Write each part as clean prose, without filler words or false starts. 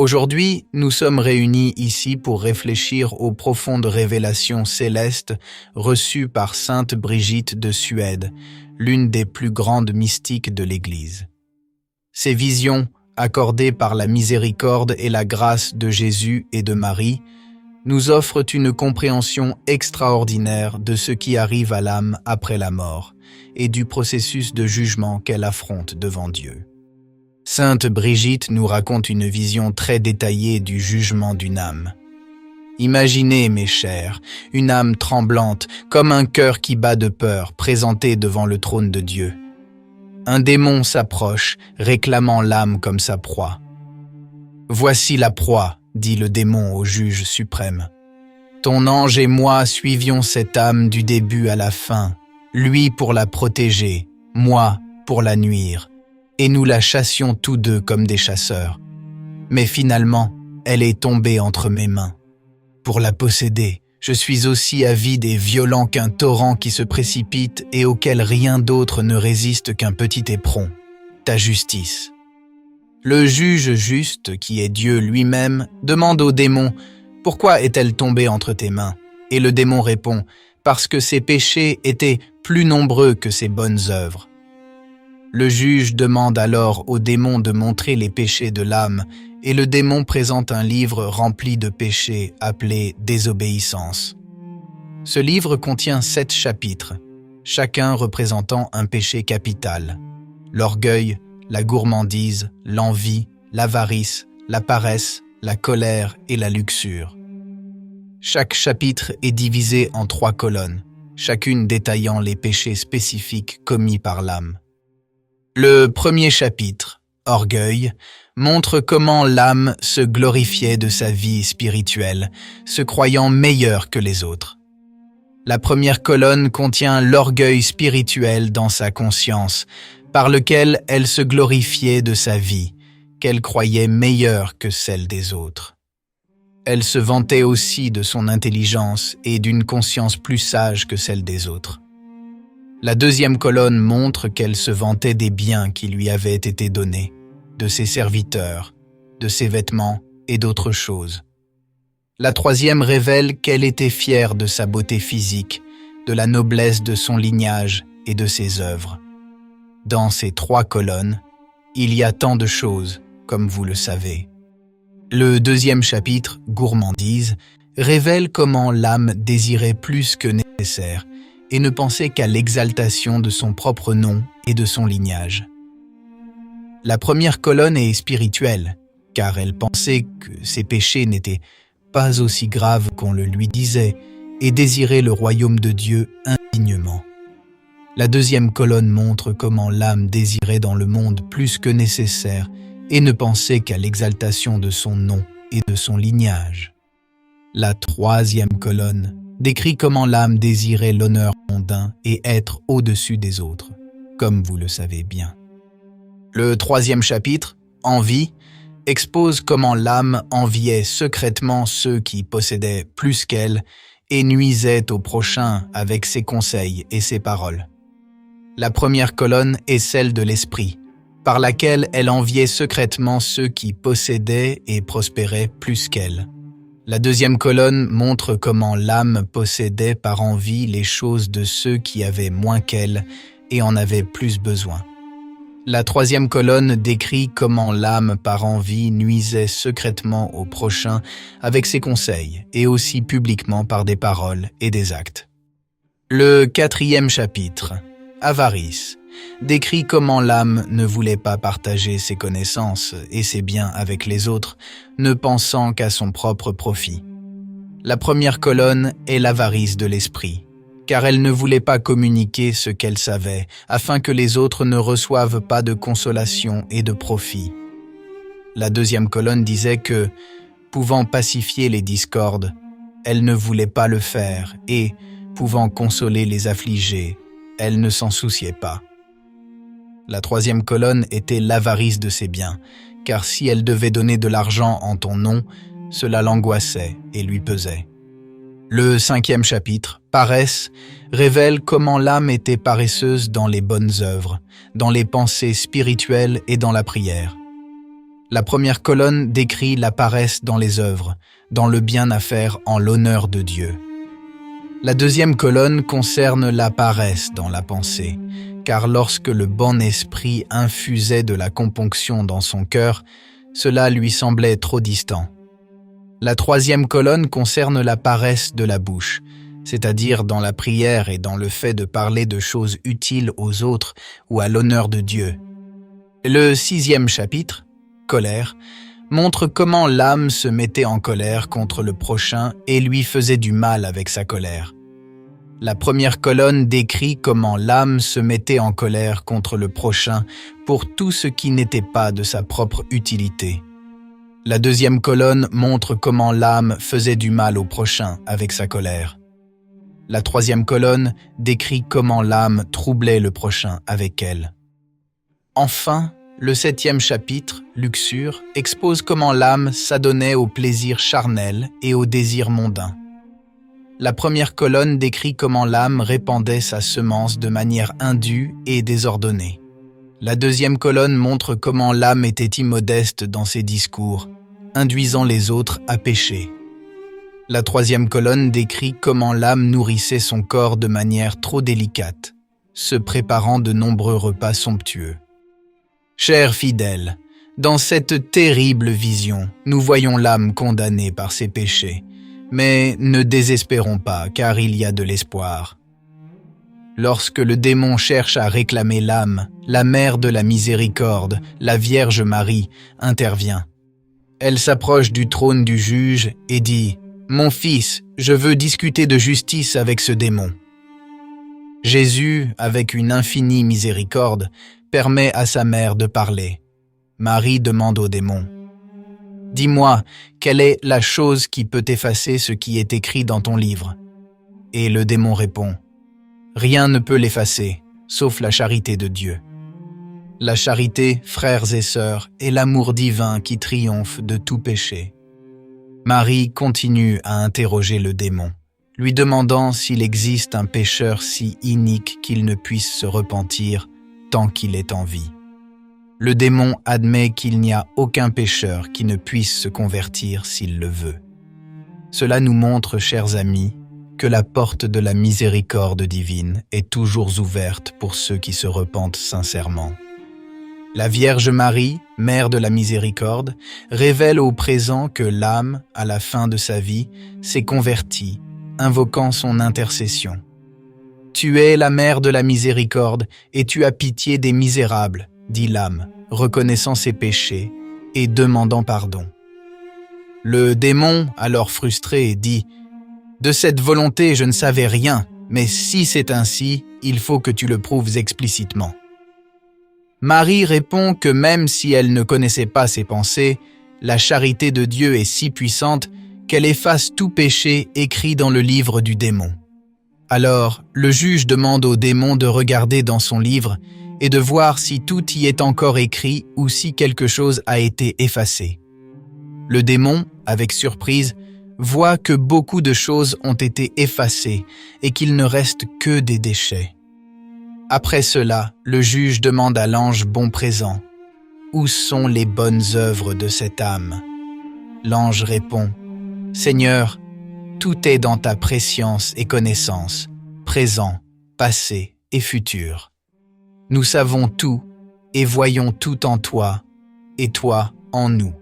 Aujourd'hui, nous sommes réunis ici pour réfléchir aux profondes révélations célestes reçues par Sainte Brigitte de Suède, l'une des plus grandes mystiques de l'Église. Ces visions, accordées par la miséricorde et la grâce de Jésus et de Marie, nous offrent une compréhension extraordinaire de ce qui arrive à l'âme après la mort et du processus de jugement qu'elle affronte devant Dieu. Sainte Brigitte nous raconte une vision très détaillée du jugement d'une âme. Imaginez, mes chers, une âme tremblante, comme un cœur qui bat de peur, présentée devant le trône de Dieu. Un démon s'approche, réclamant l'âme comme sa proie. « Voici la proie », dit le démon au juge suprême. « Ton ange et moi suivions cette âme du début à la fin, lui pour la protéger, moi pour la nuire. Et nous la chassions tous deux comme des chasseurs. Mais finalement, elle est tombée entre mes mains. Pour la posséder, je suis aussi avide et violent qu'un torrent qui se précipite et auquel rien d'autre ne résiste qu'un petit éperon, ta justice. » Le juge juste, qui est Dieu lui-même, demande au démon « Pourquoi est-elle tombée entre tes mains ?» Et le démon répond « Parce que ses péchés étaient plus nombreux que ses bonnes œuvres. » Le juge demande alors au démon de montrer les péchés de l'âme et le démon présente un livre rempli de péchés appelé « Désobéissance ». Ce livre contient 7 chapitres, chacun représentant un péché capital. L'orgueil, la gourmandise, l'envie, l'avarice, la paresse, la colère et la luxure. Chaque chapitre est divisé en 3 colonnes, chacune détaillant les péchés spécifiques commis par l'âme. Le premier chapitre, Orgueil, montre comment l'âme se glorifiait de sa vie spirituelle, se croyant meilleure que les autres. La première colonne contient l'orgueil spirituel dans sa conscience, par lequel elle se glorifiait de sa vie, qu'elle croyait meilleure que celle des autres. Elle se vantait aussi de son intelligence et d'une conscience plus sage que celle des autres. La deuxième colonne montre qu'elle se vantait des biens qui lui avaient été donnés, de ses serviteurs, de ses vêtements et d'autres choses. La troisième révèle qu'elle était fière de sa beauté physique, de la noblesse de son lignage et de ses œuvres. Dans ces 3 colonnes, il y a tant de choses, comme vous le savez. Le deuxième chapitre, Gourmandise, révèle comment l'âme désirait plus que nécessaire et ne pensait qu'à l'exaltation de son propre nom et de son lignage. La première colonne est spirituelle, car elle pensait que ses péchés n'étaient pas aussi graves qu'on le lui disait et désirait le royaume de Dieu indignement. La deuxième colonne montre comment l'âme désirait dans le monde plus que nécessaire et ne pensait qu'à l'exaltation de son nom et de son lignage. La troisième colonne décrit comment l'âme désirait l'honneur mondain et être au-dessus des autres, comme vous le savez bien. Le troisième chapitre, Envie, expose comment l'âme enviait secrètement ceux qui possédaient plus qu'elle et nuisait au prochain avec ses conseils et ses paroles. La première colonne est celle de l'esprit, par laquelle elle enviait secrètement ceux qui possédaient et prospéraient plus qu'elle. La deuxième colonne montre comment l'âme possédait par envie les choses de ceux qui avaient moins qu'elle et en avaient plus besoin. La troisième colonne décrit comment l'âme par envie nuisait secrètement au prochain avec ses conseils et aussi publiquement par des paroles et des actes. Le quatrième chapitre, Avarice, décrit comment l'âme ne voulait pas partager ses connaissances et ses biens avec les autres, ne pensant qu'à son propre profit. La première colonne est l'avarice de l'esprit, car elle ne voulait pas communiquer ce qu'elle savait, afin que les autres ne reçoivent pas de consolation et de profit. La deuxième colonne disait que, pouvant pacifier les discordes, elle ne voulait pas le faire et, pouvant consoler les affligés, elle ne s'en souciait pas. La troisième colonne était l'avarice de ses biens, car si elle devait donner de l'argent en ton nom, cela l'angoissait et lui pesait. Le cinquième chapitre, Paresse, révèle comment l'âme était paresseuse dans les bonnes œuvres, dans les pensées spirituelles et dans la prière. La première colonne décrit la paresse dans les œuvres, dans le bien à faire en l'honneur de Dieu. La deuxième colonne concerne la paresse dans la pensée, car lorsque le bon esprit infusait de la componction dans son cœur, cela lui semblait trop distant. La troisième colonne concerne la paresse de la bouche, c'est-à-dire dans la prière et dans le fait de parler de choses utiles aux autres ou à l'honneur de Dieu. Le 6e chapitre, colère, montre comment l'âme se mettait en colère contre le prochain et lui faisait du mal avec sa colère. La première colonne décrit comment l'âme se mettait en colère contre le prochain pour tout ce qui n'était pas de sa propre utilité. La deuxième colonne montre comment l'âme faisait du mal au prochain avec sa colère. La troisième colonne décrit comment l'âme troublait le prochain avec elle. Enfin, le 7e chapitre, Luxure, expose comment l'âme s'adonnait aux plaisirs charnels et aux désirs mondains. La première colonne décrit comment l'âme répandait sa semence de manière indue et désordonnée. La deuxième colonne montre comment l'âme était immodeste dans ses discours, induisant les autres à pécher. La troisième colonne décrit comment l'âme nourrissait son corps de manière trop délicate, se préparant de nombreux repas somptueux. Chers fidèles, dans cette terrible vision, nous voyons l'âme condamnée par ses péchés, mais ne désespérons pas, car il y a de l'espoir. Lorsque le démon cherche à réclamer l'âme, la mère de la miséricorde, la Vierge Marie, intervient. Elle s'approche du trône du juge et dit « Mon fils, je veux discuter de justice avec ce démon. » Jésus, avec une infinie miséricorde, permet à sa mère de parler. Marie demande au démon « Dis-moi, quelle est la chose qui peut effacer ce qui est écrit dans ton livre ?» Et le démon répond « Rien ne peut l'effacer, sauf la charité de Dieu. » La charité, frères et sœurs, est l'amour divin qui triomphe de tout péché. Marie continue à interroger le démon, lui demandant s'il existe un pécheur si inique qu'il ne puisse se repentir tant qu'il est en vie. Le démon admet qu'il n'y a aucun pécheur qui ne puisse se convertir s'il le veut. Cela nous montre, chers amis, que la porte de la miséricorde divine est toujours ouverte pour ceux qui se repentent sincèrement. La Vierge Marie, Mère de la Miséricorde, révèle au présent que l'âme, à la fin de sa vie, s'est convertie, invoquant son intercession. Tu es la Mère de la Miséricorde et tu as pitié des misérables, dit l'âme, reconnaissant ses péchés et demandant pardon. Le démon, alors frustré, dit « De cette volonté, je ne savais rien, mais si c'est ainsi, il faut que tu le prouves explicitement. » Marie répond que même si elle ne connaissait pas ses pensées, la charité de Dieu est si puissante qu'elle efface tout péché écrit dans le livre du démon. Alors, le juge demande au démon de regarder dans son livre et de voir si tout y est encore écrit ou si quelque chose a été effacé. Le démon, avec surprise, voit que beaucoup de choses ont été effacées et qu'il ne reste que des déchets. Après cela, le juge demande à l'ange bon présent « Où sont les bonnes œuvres de cette âme ?» L'ange répond « Seigneur, tout est dans ta préscience et connaissance, présent, passé et futur. Nous savons tout et voyons tout en toi, et toi en nous. »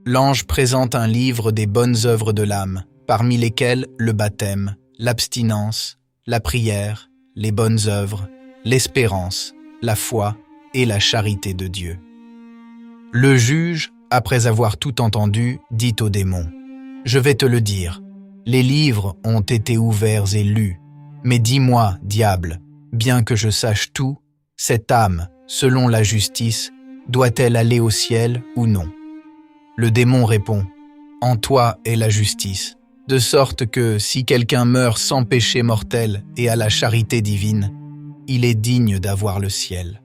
L'ange présente un livre des bonnes œuvres de l'âme, parmi lesquelles le baptême, l'abstinence, la prière, les bonnes œuvres, l'espérance, la foi et la charité de Dieu. Le juge, après avoir tout entendu, dit au démon « Je vais te le dire, les livres ont été ouverts et lus, mais dis-moi, diable, bien que je sache tout, cette âme, selon la justice, doit-elle aller au ciel ou non ?» Le démon répond « En toi est la justice. » De sorte que, si quelqu'un meurt sans péché mortel et à la charité divine, il est digne d'avoir le ciel.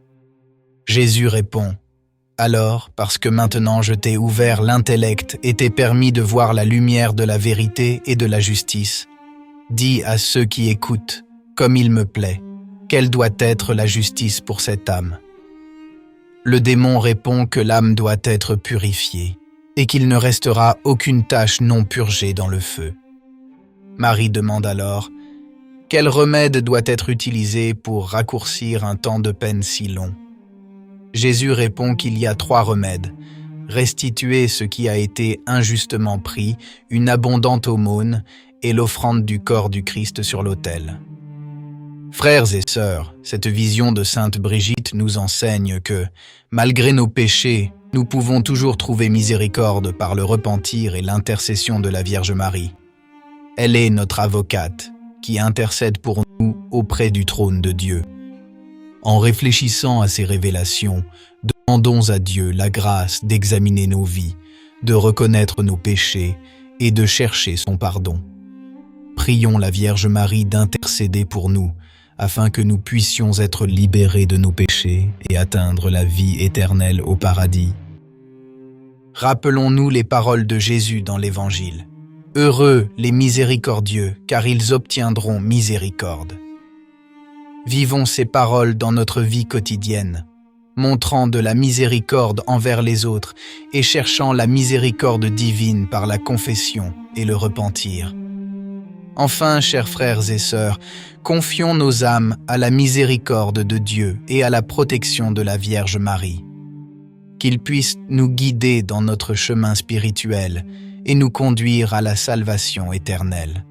Jésus répond « Alors, parce que maintenant je t'ai ouvert l'intellect et t'ai permis de voir la lumière de la vérité et de la justice, dis à ceux qui écoutent, comme il me plaît, quelle doit être la justice pour cette âme. » Le démon répond que l'âme doit être purifiée et qu'il ne restera aucune tache non purgée dans le feu. Marie demande alors « Quel remède doit être utilisé pour raccourcir un temps de peine si long ?» Jésus répond qu'il y a 3 remèdes. Restituer ce qui a été injustement pris, une abondante aumône et l'offrande du corps du Christ sur l'autel. Frères et sœurs, cette vision de Sainte Brigitte nous enseigne que, malgré nos péchés, nous pouvons toujours trouver miséricorde par le repentir et l'intercession de la Vierge Marie. Elle est notre avocate, qui intercède pour nous auprès du trône de Dieu. En réfléchissant à ces révélations, demandons à Dieu la grâce d'examiner nos vies, de reconnaître nos péchés et de chercher son pardon. Prions la Vierge Marie d'intercéder pour nous, afin que nous puissions être libérés de nos péchés et atteindre la vie éternelle au paradis. Rappelons-nous les paroles de Jésus dans l'Évangile. « Heureux les miséricordieux, car ils obtiendront miséricorde. » Vivons ces paroles dans notre vie quotidienne, montrant de la miséricorde envers les autres et cherchant la miséricorde divine par la confession et le repentir. Enfin, chers frères et sœurs, confions nos âmes à la miséricorde de Dieu et à la protection de la Vierge Marie. Qu'il puisse nous guider dans notre chemin spirituel et nous conduire à la salvation éternelle.